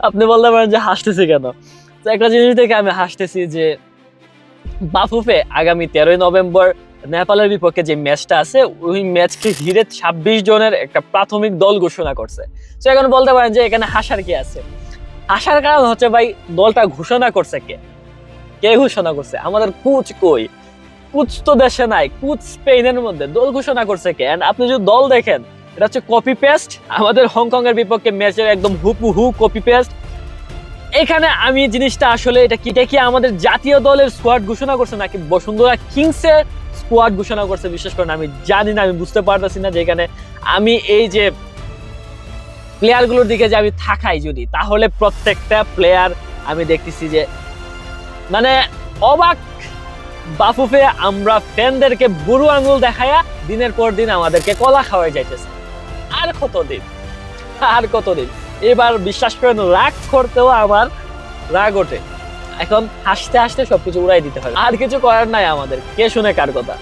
আপনি বলতে পারেন যে হাসতেছি কেন? তো একটা জিনিস দেখে আমি হাসতেছি যে বাফুফে আগামী 13ই নভেম্বর নেপালের বিপক্ষে যে ম্যাচটা আছে ওই ম্যাচকে ঘিরে 26 জনের একটা প্রাথমিক দল ঘোষণা করছে। তো এখন বলতে পারেন যে এখানে হাসার কি আছে? হাসার কারণ হচ্ছে ভাই, দলটা ঘোষণা করছে কে? কে ঘোষণা করছে? আমাদের কোচ কই? কোচ তো দেশে নাই, কোচ স্পেনের মধ্যে, দল ঘোষণা করছে কে? এন্ড আপনি যদি দল দেখেন, এটা হচ্ছে কপি পেস্ট আমাদের হংকং এর বিপক্ষে ম্যাচের একদম হুবহু কপি পেস্ট। এখানে আমি জিনিসটা আসলে এটা কি আমাদের জাতীয় দলের স্কোয়াড ঘোষণা করছে নাকি বসুন্ধরা কিংস এর স্কোয়াড ঘোষণা করছে, বিশেষ করে আমি জানি না, আমি বুঝতে পারতেছি না। যেখানে আমি এই যে প্লেয়ার গুলোর দিকে যে আমি থাকাই যদি, তাহলে প্রত্যেকটা প্লেয়ার আমি দেখতেছি যে মানে অবাক। বাফুফে আমরা ফ্যানদেরকে বুড়ো আঙুল দেখায়া দিনের পর দিন আমাদেরকে কলা খাওয়াই যাইতেছে। আর কতদিন, আর কতদিন? এবার বিশ্বাস করেন রাগ করতেও আমার রাগ ওঠে। এখন হাসতে হাসতে সবকিছু উড়াই দিতে হবে, আর কিছু করার নাই আমাদের। কে শুনে কার কথা?